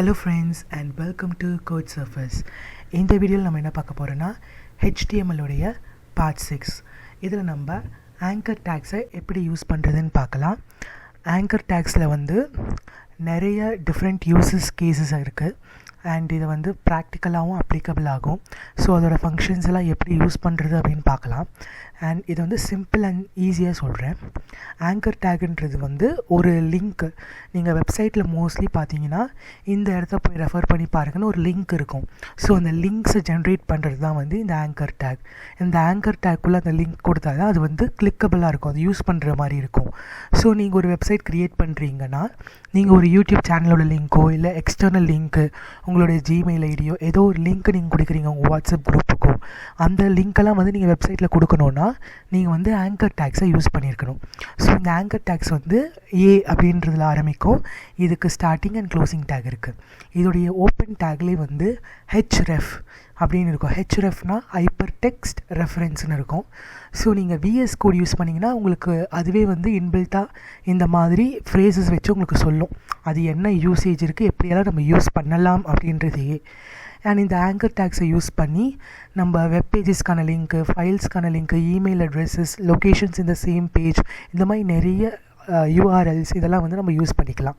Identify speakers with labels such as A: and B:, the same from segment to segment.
A: Hello friends and welcome to Code Surface. இந்த வீடியோவில் நம்ம என்ன பார்க்க போகிறோன்னா ஹெச்டிஎம்எல்லுடைய பார்ட் 6. இதில் நம்ம ஆங்கர் டேக்ஸை எப்படி யூஸ் பண்ணுறதுன்னு பார்க்கலாம். ஆங்கர் டேக்ஸில் வந்து நிறைய டிஃப்ரெண்ட் யூசஸ் கேசஸ் இருக்குது அண்ட் இது வந்து ப்ராக்டிக்கலாகவும் அப்ளிகபிள் ஆகும். ஸோ அதோட ஃபங்க்ஷன்ஸ் எல்லாம் எப்படி யூஸ் பண்ணுறது அப்படின்னு பார்க்கலாம். அண்ட் இது வந்து சிம்பிள் அண்ட் ஈஸியாக சொல்கிறேன். ஆங்கர் டேக்குன்றது வந்து ஒரு லிங்க்கு. நீங்கள் வெப்சைட்டில் மோஸ்ட்லி பார்த்தீங்கன்னா இந்த இடத்த போய் ரெஃபர் பண்ணி பாருங்கன்னு ஒரு லிங்க் இருக்கும். ஸோ அந்த லிங்க்ஸை ஜென்ரேட் பண்ணுறது தான் வந்து இந்த ஆங்கர் டேக். இந்த ஆங்கர் டேக்குள்ளே அந்த லிங்க் கொடுத்தா தான் அது வந்து கிளிக்கபிளாக இருக்கும், அது யூஸ் பண்ணுற மாதிரி இருக்கும். ஸோ நீங்கள் ஒரு வெப்சைட் க்ரியேட் பண்ணுறீங்கன்னா நீங்கள் ஒரு யூடியூப் சேனலோட லிங்க்கோ இல்லை எக்ஸ்டர்னல் லிங்க்கு, உங்களுடைய ஜிமெயில் ஐடியோ ஏதோ ஒரு லிங்க் நீங்கள் கொடுக்குறீங்க உங்கள் வாட்ஸ்அப் குரூப்புக்கோ, அந்த லிங்க்கெல்லாம் வந்து நீங்கள் வெப்சைட்டில் கொடுக்கணுன்னா நீங்கள் வந்து ஆங்கர் டேக்ஸை யூஸ் பண்ணியிருக்கணும். ஸோ இந்த ஆங்கர் டேக்ஸ் வந்து ஏ அப்படின்றதுல ஆரம்பிக்கும். இதுக்கு ஸ்டார்டிங் அண்ட் க்ளோசிங் டேக் இருக்குது. இதோடைய ஓப்பன் டேக்லேயே வந்து ஹெச்ரெஃப் அப்படின்னு இருக்கும். ஹெச்ரெஃப்னா ஹைப்பர் டெக்ஸ்ட் ரெஃபரன்ஸ்னு இருக்கும். ஸோ நீங்கள் விஎஸ் கோட் யூஸ் பண்ணிங்கன்னா உங்களுக்கு அதுவே வந்து இன்பில்ட்டாக இந்த மாதிரி ஃப்ரேசஸ் வச்சு உங்களுக்கு சொல்லும் அது என்ன யூசேஜ் இருக்குது, எப்படியெல்லாம் நம்ம யூஸ் பண்ணலாம் அப்படின்றதையே. அண்ட் இந்த ஆங்கர் டேக்ஸை யூஸ் பண்ணி நம்ம வெப் பேஜஸ்க்கான லிங்க்கு, ஃபைல்ஸ்க்கான லிங்க்கு, இமெயில் அட்ரெஸஸ், லொக்கேஷன்ஸ் இந்த சேம் பேஜ், இந்த மாதிரி நிறைய யூஆர்எல்ஸ் இதெல்லாம் வந்து நம்ம யூஸ் பண்ணிக்கலாம்.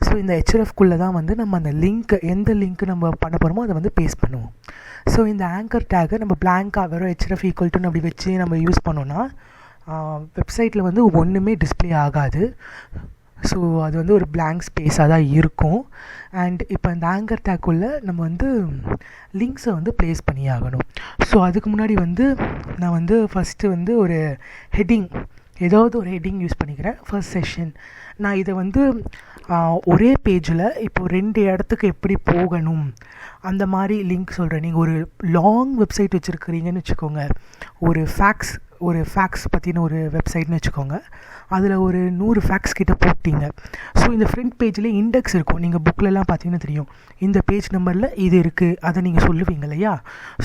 A: ஸோ இந்த ஹெச்எஃப்குள்ளே தான் வந்து நம்ம அந்த லிங்க், எந்த லிங்க்கு நம்ம பண்ண போகிறோமோ அதை வந்து பேஸ்ட் பண்ணுவோம். ஸோ இந்த ஆங்கர் டேக்கை நம்ம பிளாங்காக வெறும் ஹெச்எஃப் ஈக்குவல் டு அப்படி வச்சு நம்ம யூஸ் பண்ணோன்னா வெப்சைட்டில் வந்து ஒன்றுமே டிஸ்பிளே ஆகாது. ஸோ அது வந்து ஒரு பிளாங்க் ஸ்பேஸாக தான் இருக்கும். அண்ட் இப்போ இந்த ஆங்கர் டேக்குள்ளே நம்ம வந்து லிங்க்ஸை வந்து ப்ளேஸ் பண்ணி ஆகணும். ஸோ அதுக்கு முன்னாடி வந்து நான் வந்து ஃபஸ்ட்டு வந்து ஒரு ஹெட்டிங், ஏதாவது ஒரு ஹெட்டிங் யூஸ் பண்ணிக்கிறேன். ஃபர்ஸ்ட் செஷன் நான் இதை வந்து ஒரே பேஜில் இப்போ 2 இடத்துக்கு எப்படி போகணும் அந்த மாதிரி லிங்க் சொல்கிறேன். நீங்கள் ஒரு லாங் வெப்சைட் வச்சுருக்கிறீங்கன்னு வச்சுக்கோங்க, ஒரு ஃபேக்ஸ் பற்றின ஒரு வெப்சைட்னு வச்சுக்கோங்க, அதில் ஒரு 100 ஃபேக்ஸ் கிட்ட போட்டிங்க. ஸோ இந்த ஃப்ரண்ட் பேஜ்லேயே இண்டெக்ஸ் இருக்கும். நீங்கள் புக்கிலலாம் பார்த்தீங்கன்னா தெரியும், இந்த பேஜ் நம்பரில் இது இருக்குது, அதை நீங்கள் சொல்லுவீங்க இல்லையா.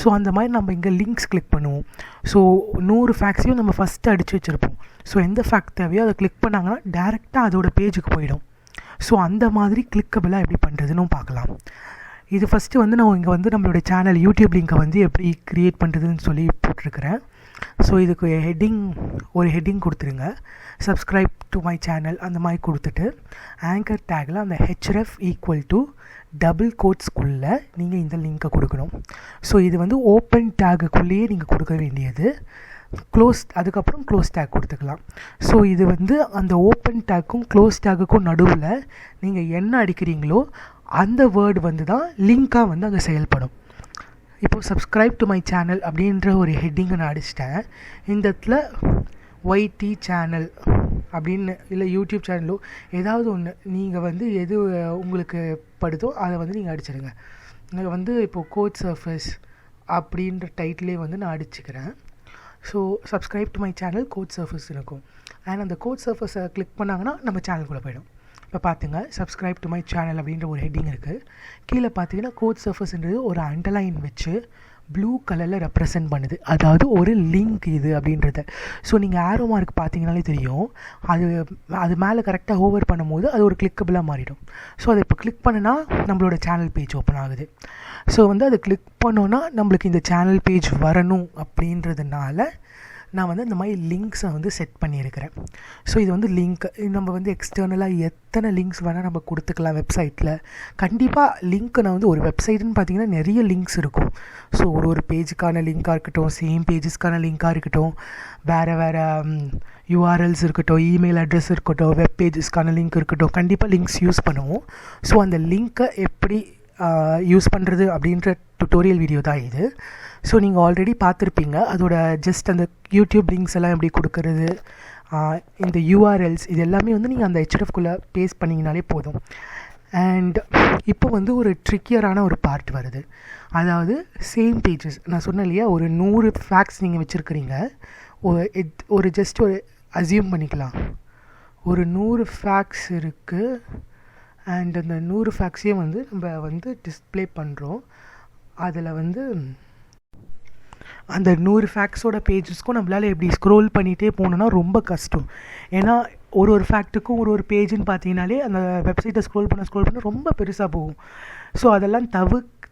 A: ஸோ அந்த மாதிரி நம்ம இங்கே லிங்க்ஸ் கிளிக் பண்ணுவோம். ஸோ 100 ஃபேக்ஸையும் நம்ம ஃபஸ்ட்டு அடித்து வச்சுருப்போம். ஸோ எந்த ஃபேக்ட் தேவையோ அதை கிளிக் பண்ணாங்கன்னா டேரெக்டாக அதோட பேஜுக்கு போயிடும். ஸோ அந்த மாதிரி கிளிக்கபிளாக எப்படி பண்ணுறதுன்னு பார்க்கலாம். இது ஃபஸ்ட்டு வந்து நான் இங்கே வந்து நம்மளுடைய சேனல் யூடியூப் லிங்கை வந்து எப்படி க்ரியேட் பண்ணுறதுன்னு சொல்லி போட்டிருக்கிறேன். ஸோ இதுக்கு ஒரு ஹெட்டிங் கொடுத்துருங்க, சப்ஸ்கிரைப் டு மை சேனல் அந்த மாதிரி கொடுத்துட்டு ஆங்கர் டேக்கில் அந்த ஹெச்ரெஃப் ஈக்குவல் டு டபுள் கோட்ஸ்குள்ளே நீங்கள் இந்த லிங்க்கை கொடுக்கணும். ஸோ இது வந்து ஓப்பன் டேக்குள்ளேயே நீங்கள் கொடுக்க வேண்டியது. அதுக்கப்புறம் க்ளோஸ் டேக் கொடுத்துக்கலாம். ஸோ இது வந்து அந்த ஓப்பன் டேக்கும் க்ளோஸ் டேக்குக்கும் நடுவில் நீங்கள் என்ன அடிக்கிறீங்களோ அந்த வேர்டு வந்து தான் லிங்காக வந்து அங்கே செயல்படும். இப்போது சப்ஸ்கிரைப் டு மை சேனல் அப்படின்ற ஒரு ஹெட்டிங்கை நான் அடிச்சிட்டேன். இந்த இடத்துல ஒய்டி சேனல் அப்படின்னு இல்லை யூடியூப் சேனலோ ஏதாவது ஒன்று நீங்கள் வந்து எது உங்களுக்கு படுதோ அதை வந்து நீங்கள் அடிச்சிடுங்க. நீங்கள் வந்து இப்போது கோட் சர்ஃபஸ் அப்படின்ற டைட்டிலே வந்து நான் அடிச்சுக்கிறேன். So subscribe to my channel code surface இருக்கும். அண்ட் அந்த கோட் சர்ஃபஸை கிளிக் பண்ணாங்கன்னா நம்ம சேனலுக்குள்ளே போயிடும். இப்போ பார்த்துங்க, சப்ஸ்கிரைப் டு மை சேனல் அப்படின்ற ஒரு ஹெட்டிங் இருக்குது. கீழே பார்த்தீங்கன்னா கோட் சர்ஃபஸ்ன்றது ஒரு அண்டர்லைன் வச்சு ப்ளூ கலரில் ரெப்ரசன்ட் பண்ணுது, அதாவது ஒரு லிங்க் இது அப்படின்றத. ஸோ நீங்கள் ஆரோ மார்க் பார்த்தீங்கனாலே தெரியும், அது மேலே கரெக்டாக ஓவர் பண்ணும்போது அது ஒரு கிளிக்கபிளாக மாறிடும். ஸோ அதை இப்போ கிளிக் பண்ணினா நம்மளோட சேனல் பேஜ் ஓப்பன் ஆகுது. ஸோ வந்து அதை கிளிக் பண்ணோன்னா நம்மளுக்கு இந்த சேனல் பேஜ் வரணும் அப்படின்றதுனால நான் வந்து இந்த மாதிரி லிங்க்ஸை வந்து செட் பண்ணியிருக்கிறேன். ஸோ இது வந்து லிங்க் நம்ம வந்து எக்ஸ்டர்னலாக எத்தனை லிங்க்ஸ் வேணால் நம்ம கொடுத்துக்கலாம் வெப்சைட்டில். கண்டிப்பாக லிங்க் நான் வந்து ஒரு வெப்சைட்டுன்னு பார்த்தீங்கன்னா நிறைய லிங்க்ஸ் இருக்கும். ஸோ ஒரு பேஜுக்கான லிங்காக இருக்கட்டும், சேம் பேஜஸ்க்கான லிங்காக இருக்கட்டும், வேறு யூஆர்எல்ஸ் இருக்கட்டும், இமெயில் அட்ரஸ் இருக்கட்டும், வெப் பேஜஸ்க்கான லிங்க் இருக்கட்டும், கண்டிப்பாக லிங்க்ஸ் யூஸ் பண்ணுவோம். ஸோ அந்த லிங்க்கை எப்படி யூஸ் பண்ணுறது அப்படின்ற டுட்டோரியல் வீடியோ தான் இது. ஸோ நீங்கள் ஆல்ரெடி பார்த்துருப்பீங்க. அதோட ஜஸ்ட் அந்த யூடியூப் லிங்க்ஸ் எல்லாம் எப்படி கொடுக்கறது, இந்த யூஆர்எல்ஸ் இது எல்லாமே வந்து நீங்கள் அந்த ஹெச்எஃப்குள்ளே பேஸ்ட் பண்ணிங்கனாலே போதும். அண்ட் இப்போ வந்து ஒரு ட்ரிக்கியரான ஒரு பார்ட் வருது. அதாவது சேம் பேஜஸ் நான் சொன்னேன் இல்லையா, ஒரு 100 ஃபேக்ட்ஸ் நீங்கள் வச்சுருக்கிறீங்க. ஒரு ஜஸ்ட் ஒரு அசியூம் பண்ணிக்கலாம், ஒரு 100 ஃபேக்ட்ஸ் இருக்குது. அண்ட் அந்த 100 ஃபேக்ட்ஸையும் வந்து நம்ம வந்து டிஸ்பிளே பண்ணுறோம். அதில் வந்து அந்த 100 ஃபேக்ட்ஸோட பேஜஸ்க்கும் நம்மளால் எப்படி ஸ்க்ரோல் பண்ணிகிட்டே போகணுன்னா ரொம்ப கஷ்டம். ஏன்னா ஒரு ஃபேக்ட்டுக்கும் ஒரு பேஜுன்னு பார்த்தீங்கனாலே அந்த வெப்சைட்டை ஸ்க்ரோல் பண்ண ரொம்ப பெருசாக போகும். ஸோ அதெல்லாம்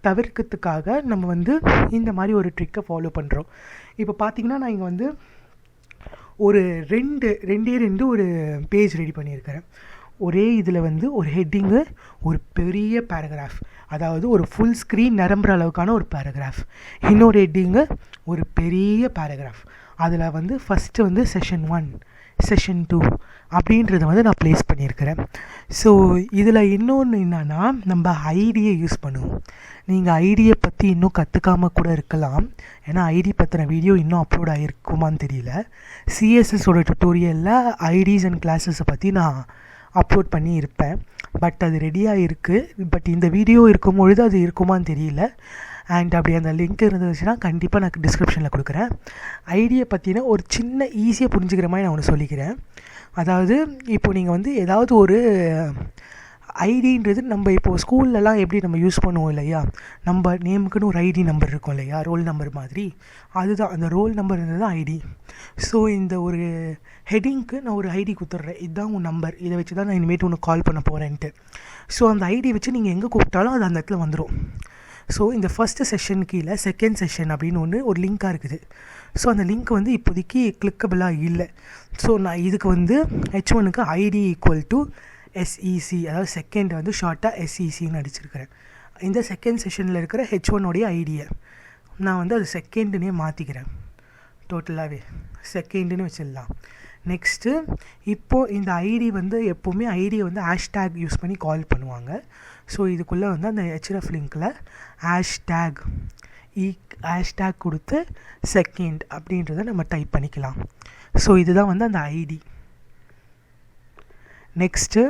A: தவிர்க்கிறதுக்காக நம்ம வந்து இந்த மாதிரி ஒரு ட்ரிக்கை ஃபாலோ பண்ணுறோம். இப்போ பார்த்தீங்கன்னா நான் இங்கே வந்து ஒரு ரெண்டு ஒரு பேஜ் ரெடி பண்ணியிருக்கிறேன். ஒரே இதில் வந்து ஒரு ஹெட்டிங்கு, ஒரு பெரிய பேராகிராஃப், அதாவது ஒரு ஃபுல் ஸ்க்ரீன் நிரம்புற அளவுக்கான ஒரு பேராகிராஃப், இன்னொரு ஹெட்டிங்கு, ஒரு பெரிய பேராகிராஃப். அதில் வந்து ஃபஸ்ட்டு வந்து செஷன் 1, செஷன் 2 அப்படின்றத வந்து நான் ப்ளேஸ் பண்ணியிருக்கிறேன். ஸோ இதில் இன்னொன்று என்னென்னா, நம்ம ஐடியை யூஸ் பண்ணுவோம். நீங்கள் ஐடியை பற்றி இன்னும் கற்றுக்காமல் கூட இருக்கலாம். ஏன்னா ஐடி பற்றின வீடியோ இன்னும் அப்லோட் ஆகிருக்குமான்னு தெரியல. சிஎஸ்எஸோட டுட்டோரியலில் ஐடிஸ் அண்ட் கிளாஸஸை பற்றி நான் அப்லோட் பண்ணி இருப்பேன். பட் அது ரெடியாக இருக்குது. பட் இந்த வீடியோ இருக்கும் பொழுது அது இருக்குமான்னு தெரியல. அண்ட் அப்படி அந்த லிங்க் இருந்துச்சுன்னா கண்டிப்பாக நான் டிஸ்கிரிப்ஷனில் கொடுக்குறேன். ஐடியை பற்றின ஒரு சின்ன ஈஸியாக புரிஞ்சுக்கிற மாதிரி நான் ஒன்று சொல்லிக்கிறேன். அதாவது இப்போது நீங்கள் வந்து ஏதாவது ஒரு ஐடின்றது நம்ம இப்போது ஸ்கூல்லலாம் எப்படி நம்ம யூஸ் பண்ணுவோம் இல்லையா, நம்ம நேமுக்குன்னு ஒரு ஐடி நம்பர் இருக்கும் இல்லையா, ரோல் நம்பர் மாதிரி. அதுதான் அந்த ரோல் நம்பர் தான் ஐடி. ஸோ இந்த ஒரு ஹெட்டிங்க்கு நான் ஒரு ஐடி கொடுத்துட்றேன், இதுதான் உன் நம்பர், இதை வச்சு தான் நான் இனிமேட்டு உனக்கு கால் பண்ண போகிறேன்ட்டு. ஸோ அந்த ஐடி வச்சு நீங்கள் எங்கே கூப்பிட்டாலும் அது அந்த இடத்துல வந்துடும். ஸோ இந்த ஃபஸ்ட்டு செஷன் கீழே செகண்ட் செஷன் அப்படின்னு ஒரு லிங்காக இருக்குது. ஸோ அந்த லிங்க் வந்து இப்போதைக்கு கிளிக்கபிளாக இல்லை. ஸோ நான் இதுக்கு வந்து H1க்கு ஐடி ஈக்குவல் டு SEC, அதாவது செகண்ட் வந்து ஷார்ட்டாக SECன்னு அடிச்சிருக்கிறேன். இந்த செகண்ட் செஷனில் இருக்கிற H1உடைய ஐடியை நான் வந்து அது செகண்டுன்னே மாற்றிக்கிறேன். டோட்டலாகவே செகண்டுன்னு வச்சிடலாம். நெக்ஸ்ட்டு இப்போது இந்த ஐடி வந்து எப்போவுமே ஐடியை வந்து ஹேஷ்டேக் யூஸ் பண்ணி கால் பண்ணுவாங்க. ஸோ இதுக்குள்ளே வந்து அந்த HRF லிங்க்கில் ஹேஷ்டேக் கொடுத்து செகண்ட் அப்படின்றத நம்ம டைப் பண்ணிக்கலாம். ஸோ இதுதான் வந்து அந்த ஐடி. நெக்ஸ்ட்டு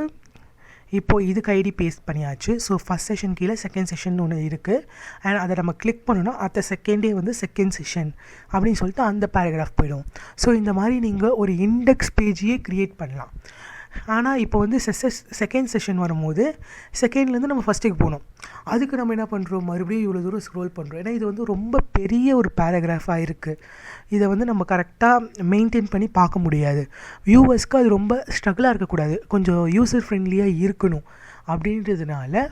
A: இப்போது இதுக்கு ஐடி பேஸ்ட் பண்ணியாச்சு. ஸோ ஃபஸ்ட் செஷன் கீழே செகண்ட் செஷன் ஒன்று இருக்குது. அண்ட் அதை நம்ம கிளிக் பண்ணோன்னா அடுத்த செகண்டே வந்து செகண்ட் செஷன் அப்படின்னு சொல்லிட்டு அந்த பேராகிராஃப் போயிடும். ஸோ இந்த மாதிரி நீங்கள் ஒரு இண்டெக்ஸ் பேஜையே க்ரியேட் பண்ணலாம். ஆனால் இப்போ வந்து செகண்ட் செஷன் வரும்போது செகண்ட்லேருந்து நம்ம ஃபஸ்ட்டுக்கு போகணும். அதுக்கு நம்ம என்ன பண்ணுறோம், மறுபடியும் இவ்வளோ தூரம் ஸ்க்ரோல் பண்ணுறோம். ஏன்னா இது வந்து ரொம்ப பெரிய ஒரு பேராகிராஃபாக இருக்குது. இதை வந்து நம்ம கரெக்டாக மெயின்டைன் பண்ணி பார்க்க முடியாது. வியூவர்ஸ்க்கு அது ரொம்ப ஸ்ட்ரகிளாக இருக்கக்கூடாது, கொஞ்சம் யூசர் ஃப்ரெண்ட்லியாக இருக்கணும். அப்படின்றதுனால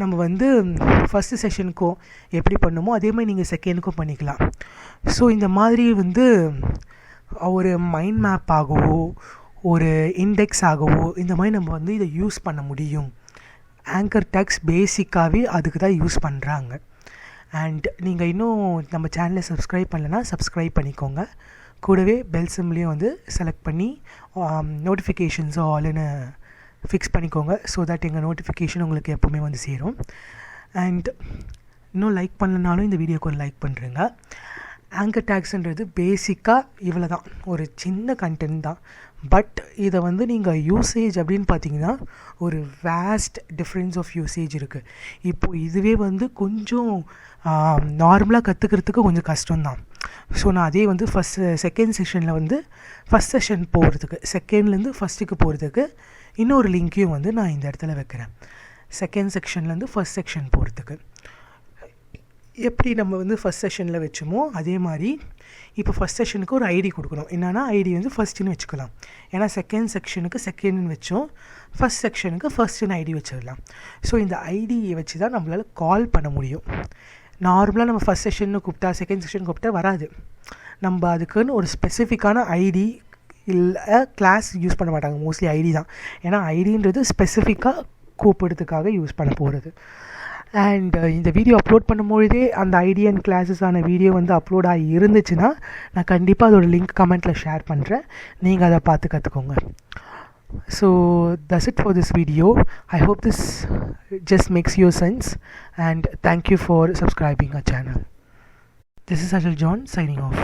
A: நம்ம வந்து ஃபஸ்ட்டு செஷனுக்கும் எப்படி பண்ணுமோ அதே மாதிரி நீங்கள் செகண்டுக்கும் பண்ணிக்கலாம். ஸோ இந்த மாதிரி வந்து ஒரு மைண்ட் மேப் ஆகவோ ஒரு இண்டெக்ஸ் ஆகவோ இந்த மாதிரி நம்ம வந்து இதை யூஸ் பண்ண முடியும். ஆங்கர் டேக்ஸ் பேசிக்காகவே அதுக்கு தான் யூஸ் பண்ணுறாங்க. அண்ட் நீங்கள் இன்னும் நம்ம சேனலை சப்ஸ்கிரைப் பண்ணலைன்னா சப்ஸ்கிரைப் பண்ணிக்கோங்க. கூடவே பெல் சிம்லேயும் வந்து செலக்ட் பண்ணி நோட்டிஃபிகேஷன்ஸோ ஆல்னு ஃபிக்ஸ் பண்ணிக்கோங்க. ஸோ தட் எங்கள் நோட்டிஃபிகேஷன் உங்களுக்கு எப்போவுமே வந்து சேரும். அண்ட் இன்னும் லைக் பண்ணலனாலும் இந்த வீடியோக்கு ஒரு லைக் பண்ணுறேங்க. ஆங்கர் டேக்ஸ்ன்றது பேசிக்காக இவ்வளோ தான், ஒரு சின்ன கண்டென்ட் தான். பட் இதை வந்து நீங்கள் யூசேஜ் அப்படின்னு பார்த்தீங்கன்னா ஒரு வேஸ்ட் டிஃப்ரென்ஸ் ஆஃப் யூசேஜ் இருக்குது. இப்போது இதுவே வந்து கொஞ்சம் நார்மலாக கற்றுக்கிறதுக்கு கொஞ்சம் கஷ்டம்தான். ஸோ நான் அதே வந்து செகண்ட் செஷனில் வந்து ஃபஸ்ட் செஷன் போகிறதுக்கு செகண்ட்லேருந்து ஃபஸ்ட்டுக்கு போகிறதுக்கு இன்னொரு லிங்க்கையும் வந்து நான் இந்த இடத்துல வைக்கிறேன். செகண்ட் செக்ஷன்லேருந்து ஃபஸ்ட் செக்ஷன் போகிறதுக்கு எப்படி நம்ம வந்து ஃபஸ்ட் செஷனில் வச்சோமோ அதே மாதிரி இப்போ ஃபஸ்ட் செஷனுக்கு ஒரு ஐடி கொடுக்கணும். என்னென்னா ஐடி வந்து ஃபஸ்ட்டுன்னு வச்சுக்கலாம். ஏன்னா செகண்ட் செக்ஷனுக்கு செகண்ட்னு வச்சோம், ஃபஸ்ட் செக்ஷனுக்கு ஃபஸ்ட்டுன்னு ஐடி வச்சிடலாம். ஸோ இந்த ஐடியை வச்சு தான் நம்மளால் கால் பண்ண முடியும். நார்மலாக நம்ம ஃபஸ்ட் செஷன்னு கூப்பிட்டா செகண்ட் செஷன் கூப்பிட்டா வராது. நம்ம அதுக்குன்னு ஒரு ஸ்பெசிஃபிக்கான ஐடி இல்லை கிளாஸ் யூஸ் பண்ண மாட்டாங்க. மோஸ்ட்லி ஐடி தான். ஏன்னா ஐடின்றது ஸ்பெசிஃபிக்காக கூப்பிடுறதுக்காக யூஸ் பண்ண போகிறது. அண்ட் இந்த வீடியோ அப்லோட் பண்ணும்பொழுதே அந்த ஐடி அண்ட் கிளாஸஸான வீடியோ வந்து அப்லோட் ஆகி இருந்துச்சுன்னா நான் கண்டிப்பாக அதோட லிங்க் கமெண்ட்டில் ஷேர் பண்ணுறேன். நீங்கள் அதை பார்த்து கற்றுக்கோங்க. So that's it for this video. I hope this just makes your sense, and thank you for subscribing our channel. This is Ajal John signing off.